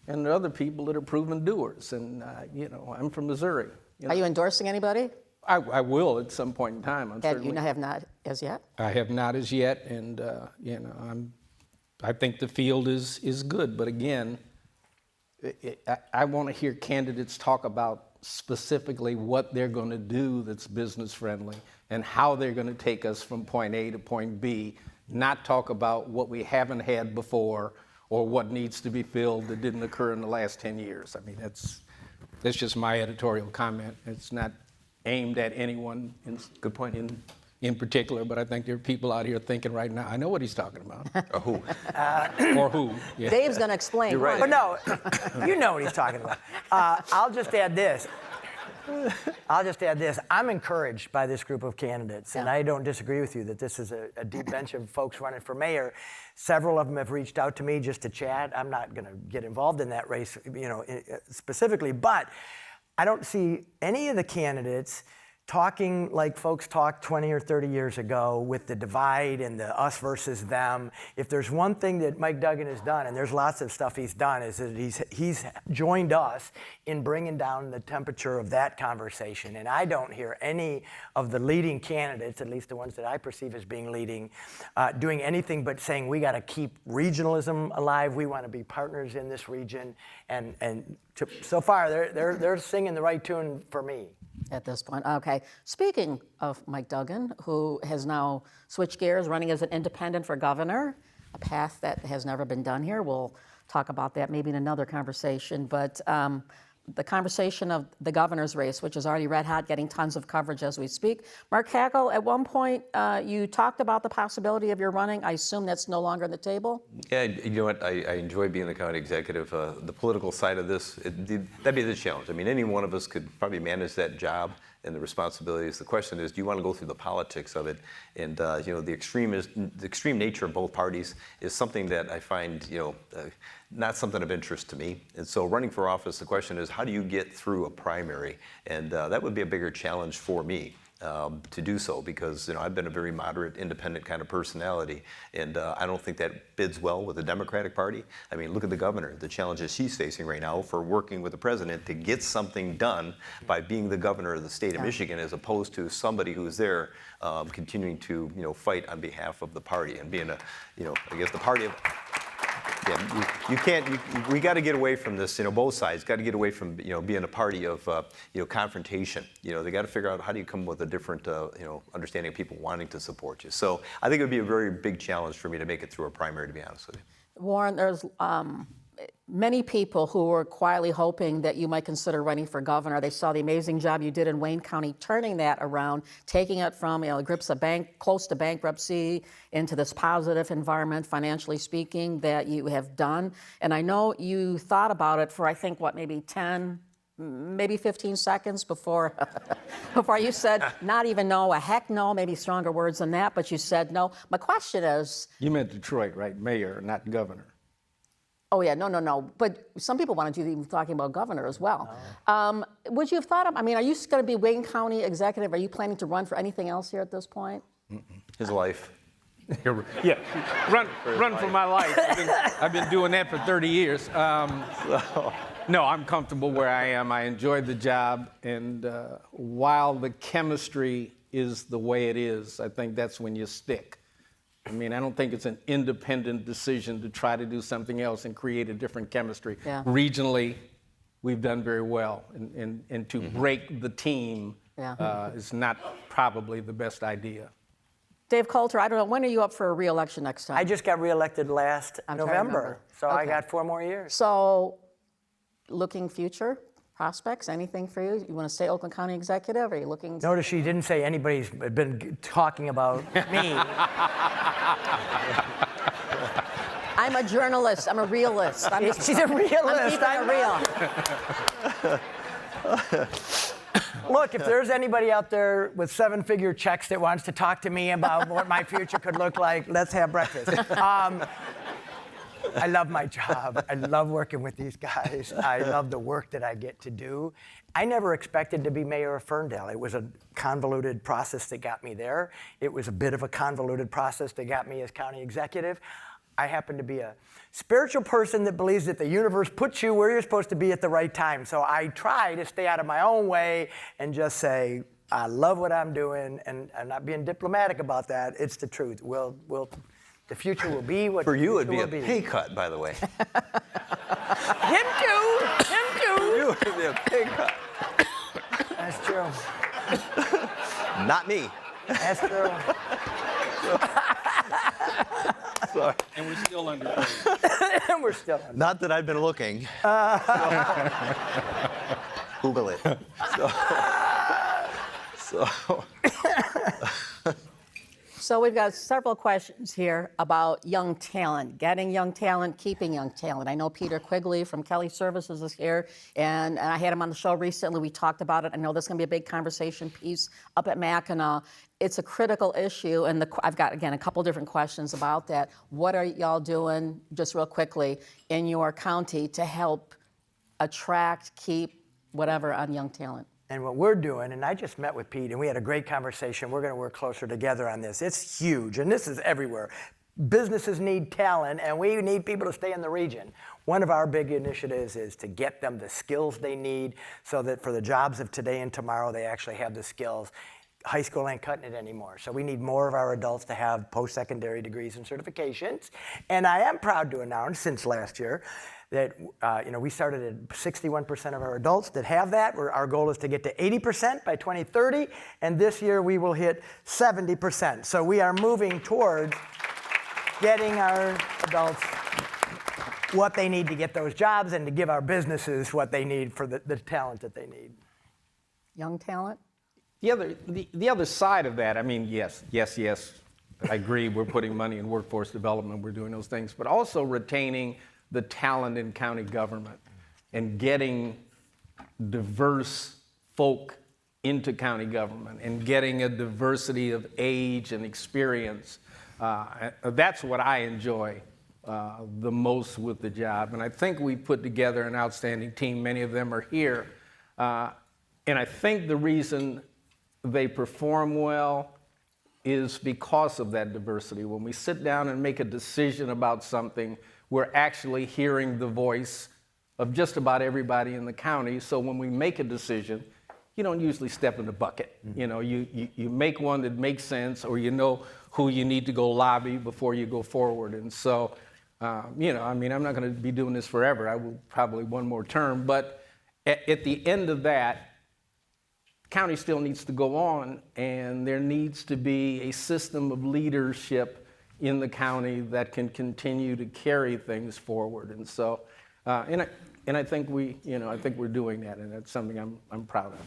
and there are other people that are proven doers. And, you know, I'm from Missouri. Are you endorsing anybody? I will at some point in time. You have not as yet? I have not as yet, and, you know, I think the field is good, but again, I want to hear candidates talk about specifically what they're going to do that's business friendly and how they're going to take us from point A to point B, not talk about what we haven't had before or what needs to be filled that didn't occur in the last 10 years. I mean, that's just my editorial comment. It's not aimed at anyone Good point. in particular, but I think there are people out here thinking right now, I know what he's talking about. Who? Or who. Yeah. Dave's going to explain. You're right. But no, you know what he's talking about. I'll just add this. I'm encouraged by this group of candidates, and I don't disagree with you that this is a deep bench of folks running for mayor. Several of them have reached out to me just to chat. I'm not going to get involved in that race, you know, specifically, but I don't see any of the candidates talking like folks talked 20 or 30 years ago with the divide and the us versus them. If there's one thing that Mike Duggan has done, and there's lots of stuff he's done, is that he's joined us in bringing down the temperature of that conversation. And I don't hear any of the leading candidates, at least the ones that I perceive as being leading, doing anything but saying we got to keep regionalism alive. We want to be partners in this region. And so far, they're singing the right tune for me. At this point, okay. Speaking of Mike Duggan, who has now switched gears, running as an independent for governor, a path that has never been done here. We'll talk about that maybe in another conversation. But the conversation of the governor's race, which is already red hot, getting tons of coverage as we speak. Mark Hackel, at one point, you talked about the possibility of your running. I assume that's no longer on the table? Yeah, you know what? I enjoy being the county executive. The political side of this, that'd be the challenge. I mean, any one of us could probably manage that job and the responsibilities. The question is, do you want to go through the politics of it? And you know, the extreme nature of both parties is something that I find, you know, not something of interest to me. And so running for office, the question is, how do you get through a primary? And that would be a bigger challenge for me. To do so, because, you know, I've been a very moderate, independent kind of personality, and I don't think that bids well with the Democratic Party. I mean, look at the governor, the challenges she's facing right now for working with the president to get something done by being the governor of the state of Michigan, as opposed to somebody who's there continuing to, you know, fight on behalf of the party and being a, you know, I guess the party of. Yeah, you can't. We got to get away from this. Both sides got to get away from being a party of confrontation. They got to figure out how do you come with a different understanding of people wanting to support you. So I think it would be a very big challenge for me to make it through a primary, to be honest with you. Warren, there's many people who were quietly hoping that you might consider running for governor. They saw the amazing job you did in Wayne County, turning that around, taking it from grips of close to bankruptcy into this positive environment, financially speaking, that you have done. And I know you thought about it for, I think, maybe 10, maybe 15 seconds before before you said not even no, a heck no, maybe stronger words than that, but you said no. My question is... You meant Detroit, right? Mayor, not governor. Oh, yeah, no. But some people wanted you to even talking about governor as well. Would you have thought of, are you going to be Wayne County executive? Are you planning to run for anything else here at this point? His life. Yeah, run for my life. I've been doing that for 30 years. No, I'm comfortable where I am. I enjoyed the job. And while the chemistry is the way it is, I think that's when you stick. I don't think it's an independent decision to try to do something else and create a different chemistry. Yeah. Regionally, we've done very well. And to break the team is not probably the best idea. Dave Coulter, I don't know, when are you up for a re-election next time? I just got re-elected last November, so okay. I got 4 more years. So, looking future prospects, anything for you? You want to stay Oakland County executive, or are you looking... Notice she didn't say anybody's been talking about me. I'm a journalist, I'm a realist. She's a realist. I'm keeping it real. Look, if there's anybody out there with 7-figure checks that wants to talk to me about what my future could look like, let's have breakfast. I love my job. I love working with these guys. I love the work that I get to do. I never expected to be mayor of Ferndale. It was a convoluted process that got me there. It was a bit of a convoluted process that got me as county executive. I happen to be a spiritual person that believes that the universe puts you where you're supposed to be at the right time. So I try to stay out of my own way and just say, I love what I'm doing, and I'm not being diplomatic about that. It's the truth. The future will be what for you. It'd be a pay cut, by the way. Him too. For you, it'd be a pay cut. That's true. Not me. That's true. Sorry. And we're still underpaid. And we're still underpaid. Not that I've been looking. Google it. So we've got several questions here about young talent, getting young talent, keeping young talent. I know Peter Quigley from Kelly Services is here, and I had him on the show recently. We talked about it. I know there's going to be a big conversation piece up at Mackinac. It's a critical issue, and I've got, again, a couple different questions about that. What are y'all doing, just real quickly, in your county to help attract, keep, whatever, on young talent? And what we're doing, and I just met with Pete, and we had a great conversation. We're going to work closer together on this. It's huge, and this is everywhere. Businesses need talent, and we need people to stay in the region. One of our big initiatives is to get them the skills they need so that for the jobs of today and tomorrow, they actually have the skills. High school ain't cutting it anymore. So we need more of our adults to have post-secondary degrees and certifications. And I am proud to announce, since last year, that we started at 61% of our adults that have that. Our goal is to get to 80% by 2030, and this year we will hit 70%. So we are moving towards getting our adults what they need to get those jobs and to give our businesses what they need for the talent that they need. Young talent? The other side of that, yes. I agree, we're putting money in workforce development, we're doing those things, but also retaining the talent in county government and getting diverse folk into county government and getting a diversity of age and experience. That's what I enjoy the most with the job. And I think we put together an outstanding team. Many of them are here. And I think the reason they perform well is because of that diversity. When we sit down and make a decision about something, we're actually hearing the voice of just about everybody in the county. So when we make a decision, you don't usually step in the bucket. Mm-hmm. You make one that makes sense, or you know who you need to go lobby before you go forward. And so I'm not going to be doing this forever. I will probably one more term, but at the end of that, county still needs to go on, and there needs to be a system of leadership in the county that can continue to carry things forward. And so, I think we're doing that, and that's something I'm proud of.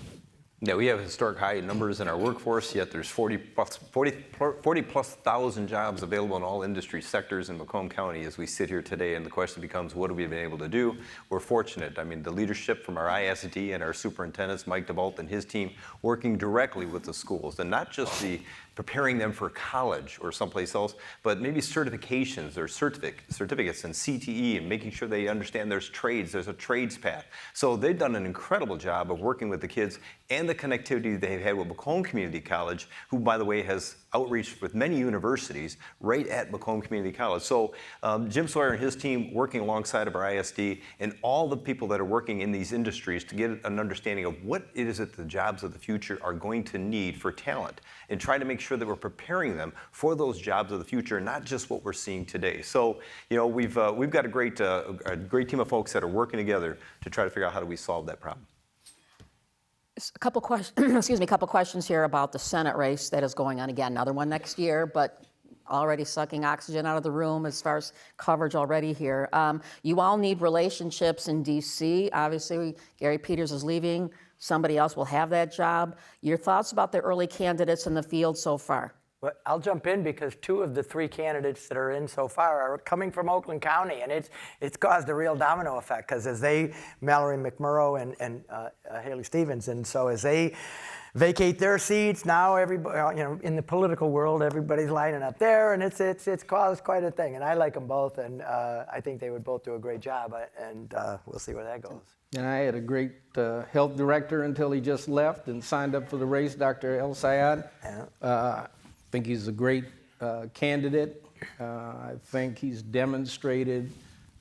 Yeah, we have historic high numbers in our workforce, yet there's 40 plus thousand jobs available in all industry sectors in Macomb County as we sit here today, and the question becomes, what have we been able to do? We're fortunate. I mean, the leadership from our ISD and our superintendents, Mike DeVault and his team, working directly with the schools, and not just preparing them for college or someplace else, but maybe certifications or certificates and CTE, and making sure they understand there's a trades path. So they've done an incredible job of working with the kids and the connectivity they've had with Macomb Community College, who, by the way, has outreach with many universities right at Macomb Community College. So Jim Sawyer and his team working alongside of our ISD and all the people that are working in these industries to get an understanding of what it is that the jobs of the future are going to need for talent, and trying to make sure that we're preparing them for those jobs of the future, not just what we're seeing today. So, we've got a great team of folks that are working together to try to figure out how do we solve that problem. A couple questions here about the Senate race that is going on again. Another one next year, but already sucking oxygen out of the room as far as coverage already here. You all need relationships in D.C. Obviously, Gary Peters is leaving. Somebody else will have that job. Your thoughts about the early candidates in the field so far? Well, I'll jump in because 2 of the 3 candidates that are in so far are coming from Oakland County, and it's caused a real domino effect because Mallory McMurrow and Haley Stevens, and so as they vacate their seats, now everybody, in the political world, everybody's lining up there, and it's caused quite a thing. And I like them both, and I think they would both do a great job, and we'll see where that goes. And I had a great health director until he just left and signed up for the race, Dr. El Sayed. Yeah. I think he's a great candidate. I think he's demonstrated,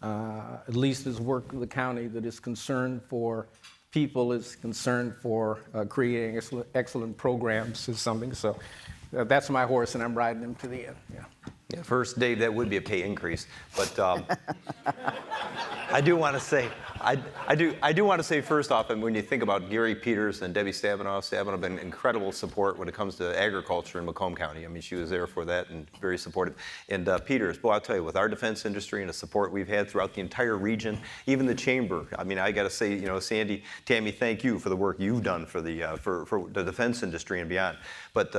at least his work with the county, that is concerned for people, is concerned for creating excellent programs is something. So that's my horse, and I'm riding him to the end. Yeah, first, Dave, that would be a pay increase, but I do want to say, first off, and when you think about Gary Peters and Debbie Stabenow have been incredible support when it comes to agriculture in Macomb County. I mean, she was there for that and very supportive. And Peters, boy, I'll tell you, with our defense industry and the support we've had throughout the entire region, even the chamber. I mean, I got to say, Sandy, Tammy, thank you for the work you've done for the defense industry and beyond. But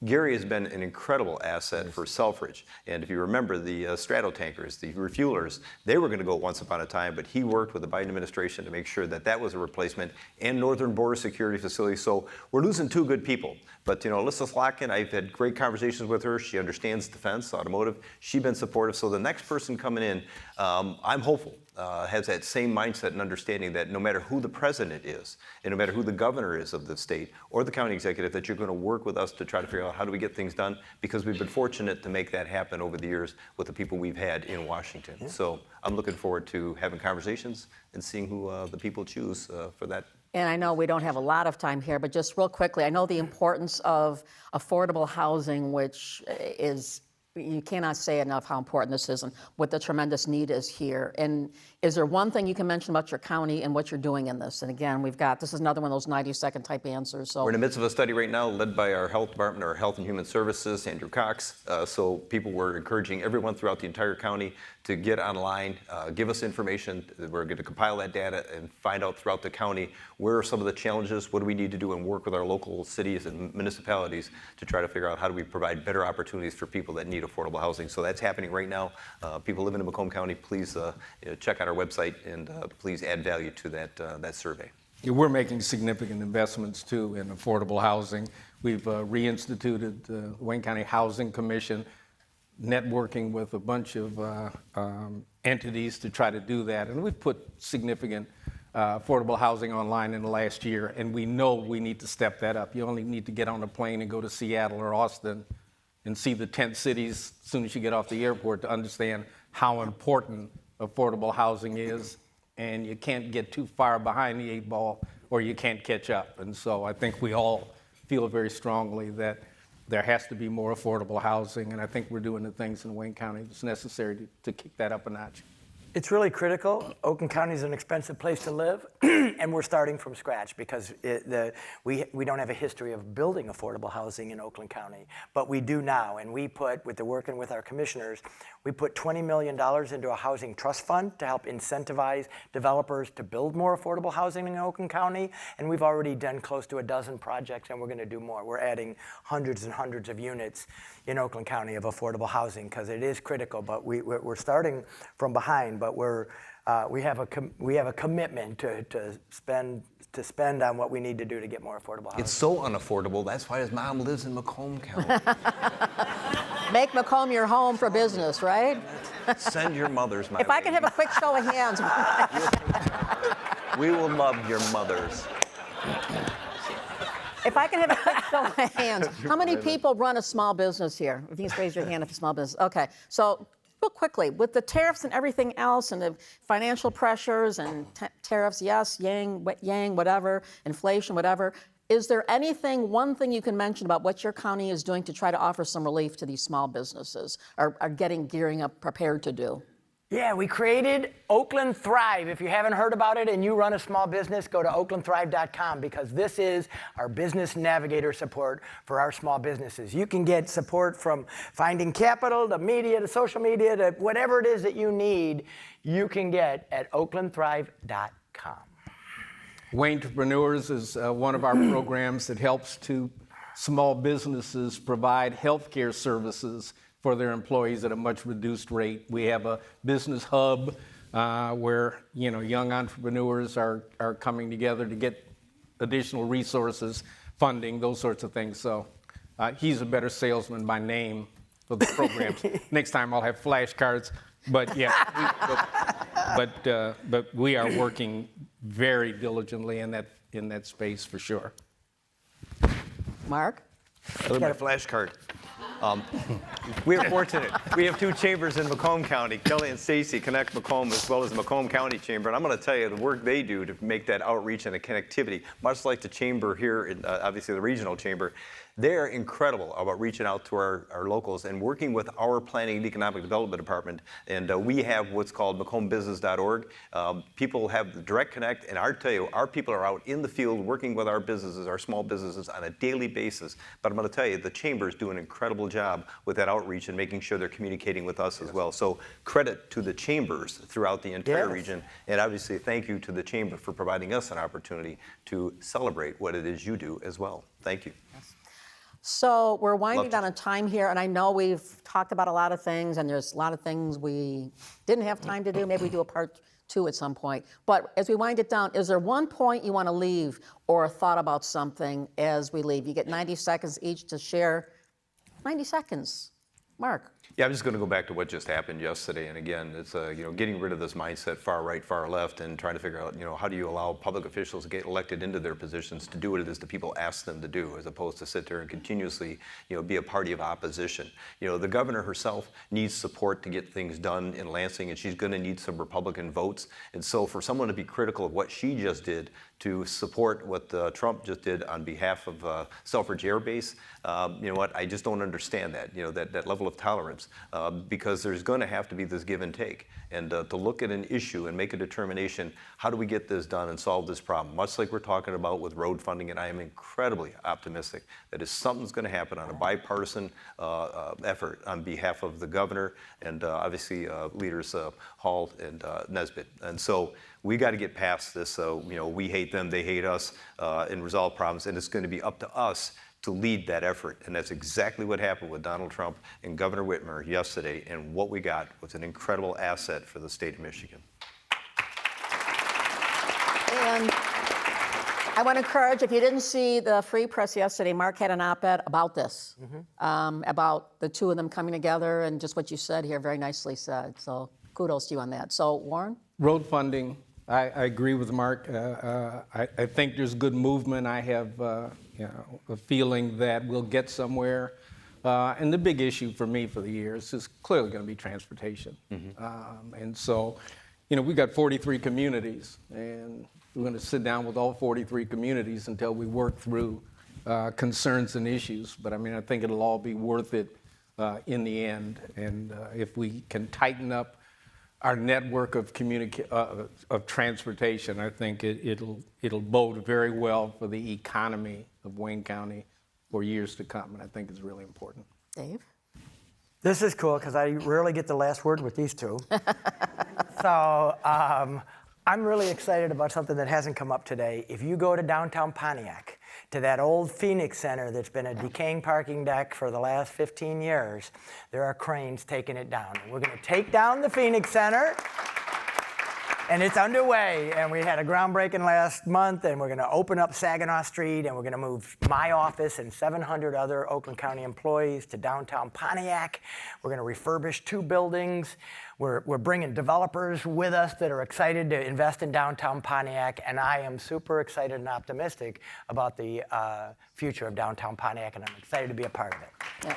Gary has been an incredible asset for Selfridge. And if you remember the strato tankers, the refuelers, they were going to go once upon a time, but he worked with the Biden administration to make sure that that was a replacement, and Northern Border Security Facility. So we're losing 2 good people. But Alyssa Slotkin, I've had great conversations with her. She understands defense, automotive. She's been supportive. So the next person coming in, I'm hopeful, has that same mindset and understanding that no matter who the president is, and no matter who the governor is of the state or the county executive, that you're going to work with us to try to figure out how do we get things done, because we've been fortunate to make that happen over the years with the people we've had in Washington. Yeah. So I'm looking forward to having conversations and seeing who the people choose for that. And I know we don't have a lot of time here, but just real quickly, I know the importance of affordable housing, which is, you cannot say enough how important this is and what the tremendous need is here. And is there one thing you can mention about your county and what you're doing in this? And again, this is another one of those 90-second type answers. So we're in the midst of a study right now led by our health department, our Health and Human Services, Andrew Cox. So people were encouraging everyone throughout the entire county to get online, give us information. We're going to compile that data and find out throughout the county where are some of the challenges, what do we need to do, and work with our local cities and municipalities to try to figure out how do we provide better opportunities for people that need affordable housing. So that's happening right now. People living in Macomb County, please check out our website and please add value to that survey. Yeah, we're making significant investments too in affordable housing. We've reinstituted the Wayne County Housing Commission, networking with a bunch of entities to try to do that. And we've put significant affordable housing online in the last year, and we know we need to step that up. You only need to get on a plane and go to Seattle or Austin and see the tent cities as soon as you get off the airport to understand how important affordable housing is, and you can't get too far behind the 8 ball or you can't catch up. And so I think we all feel very strongly that there has to be more affordable housing, and I think we're doing the things in Wayne County that's necessary to kick that up a notch. It's really critical. Oakland County is an expensive place to live, and we're starting from scratch because we don't have a history of building affordable housing in Oakland County, but we do now. And we put, working with our commissioners, we put $20 million into a housing trust fund to help incentivize developers to build more affordable housing in Oakland County. And we've already done close to a dozen projects, and we're going to do more. We're adding hundreds and hundreds of units in Oakland County of affordable housing because it is critical. But we're starting from behind. But we have a commitment to spend on what we need to do to get more affordable housing. It's so unaffordable. That's why his mom lives in Macomb County. Make Macomb your home for business, right? Send your mothers my If I can have a quick show of hands. We will love your mothers. If I can have a quick show of hands, how many people run a small business here? If you can just raise your hand if it's a small business. Okay, so real quickly, with the tariffs and everything else and the financial pressures and tariffs, yes, yang, whatever, inflation, whatever, is there one thing you can mention about what your county is doing to try to offer some relief to these small businesses or are gearing up, prepared to do? Yeah, we created Oakland Thrive. If you haven't heard about it and you run a small business, go to oaklandthrive.com because this is our business navigator support for our small businesses. You can get support from finding capital to media to social media to whatever it is that you need, you can get at oaklandthrive.com. Wayne Entrepreneurs is one of our programs that helps to small businesses provide healthcare services for their employees at a much reduced rate. We have a business hub where young entrepreneurs are coming together to get additional resources, funding, those sorts of things. So he's a better salesman by name for the programs. Next time I'll have flashcards. But yeah, but we are working very diligently in that space for sure. Mark? Look at my flashcard. We are fortunate. We have two chambers in Macomb County, Kelly and Stacy connect Macomb as well as the Macomb County Chamber. And I'm going to tell you the work they do to make that outreach and a connectivity, much like the chamber here, in, obviously the regional chamber, they're incredible about reaching out to our locals and working with our Planning and Economic Development Department. And we have what's called MacombBusiness.org. People have the direct connect, and I'll tell you, our people are out in the field working with our businesses, our small businesses on a daily basis. But I'm going to tell you, the chambers do an incredible job with that outreach and making sure they're communicating with us as well. So credit to the chambers throughout the entire region. And obviously, thank you to the chamber for providing us an opportunity to celebrate what it is you do as well. Thank you. So we're winding down on time here, and I know we've talked about a lot of things, and there's a lot of things we didn't have time to do. Maybe we do a part 2 at some point. But as we wind it down, is there one point you want to leave or a thought about something as we leave? You get 90 seconds each to share. 90 seconds. Mark. Yeah, I'm just going to go back to what just happened yesterday. And again, it's getting rid of this mindset, far right, far left, and trying to figure out, how do you allow public officials to get elected into their positions to do what it is the people ask them to do, as opposed to sit there and continuously, be a party of opposition. The governor herself needs support to get things done in Lansing, and she's going to need some Republican votes. And so for someone to be critical of what she just did to support what Trump just did on behalf of Selfridge Air Base, I just don't understand that, that level of tolerance. Because there's going to have to be this give and take. And to look at an issue and make a determination, how do we get this done and solve this problem? Much like we're talking about with road funding, and I am incredibly optimistic that if something's going to happen on a bipartisan effort on behalf of the governor and obviously leaders Hall and Nesbitt. And so we got to get past this. We hate them, they hate us, and resolve problems. And it's going to be up to us to lead that effort. And that's exactly what happened with Donald Trump and Governor Whitmer yesterday. And what we got was an incredible asset for the state of Michigan. And I want to encourage, if you didn't see the Free Press yesterday, Mark had an op-ed about this, about the two of them coming together, and just what you said here, very nicely said. So kudos to you on that. So Warren? Road funding, I agree with Mark. I think there's good movement. I have a feeling that we'll get somewhere. And the big issue for me for the year is clearly going to be transportation. And so, we've got 43 communities, and we're going to sit down with all 43 communities until we work through concerns and issues. But I mean, I think it'll all be worth it in the end. And if we can tighten up our network of transportation, I think it'll bode very well for the economy of Wayne County for years to come. And I think it's really important. Dave? This is cool because I rarely get the last word with these two. So I'm really excited about something that hasn't come up today. If you go to downtown Pontiac, to that old Phoenix Center that's been a decaying parking deck for the last 15 years, there are cranes taking it down. We're going to take down the Phoenix Center. And it's underway, and we had a groundbreaking last month, and we're going to open up Saginaw Street, and we're going to move my office and 700 other Oakland County employees to downtown Pontiac. We're going to refurbish 2 buildings. We're bringing developers with us that are excited to invest in downtown Pontiac, and I am super excited and optimistic about the future of downtown Pontiac, and I'm excited to be a part of it. Yeah.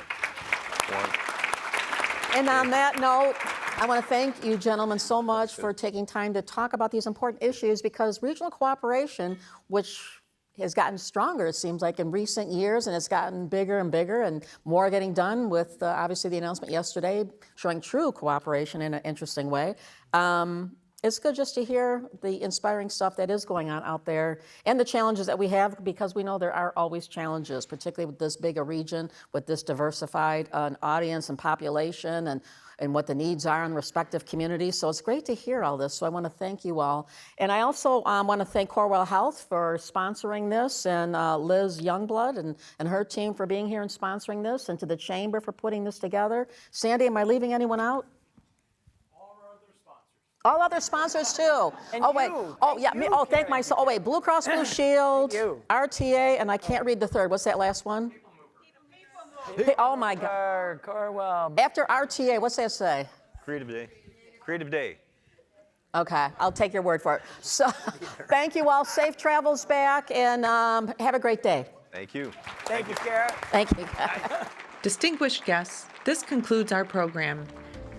And on that note, I want to thank you gentlemen so much for taking time to talk about these important issues, because regional cooperation, which has gotten stronger, it seems like, in recent years, and it's gotten bigger and bigger, and more getting done with obviously the announcement yesterday showing true cooperation in an interesting way. It's good just to hear the inspiring stuff that is going on out there and the challenges that we have, because we know there are always challenges, particularly with this big a region, with this diversified audience and population, and what the needs are in respective communities. So it's great to hear all this. So I want to thank you all. And I also want to thank Corewell Health for sponsoring this, and Liz Youngblood and her team for being here and sponsoring this, and to the Chamber for putting this together. Sandy, am I leaving anyone out? All other sponsors too. And oh wait. you. Oh yeah. You, Oh, thank myself. Oh wait. Blue Cross Blue Shield, you. RTA, and I can't read the third. What's that last one? Oh my God. Corewell. After RTA, what's that say? Creative Day. Creative Day. Okay, I'll take your word for it. So, thank you all. Safe travels back, and have a great day. Thank you. Thank you, Kara. Thank you. Distinguished guests, this concludes our program.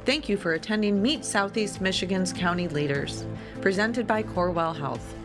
Thank you for attending Meet Southeast Michigan's County Leaders, presented by Corewell Health.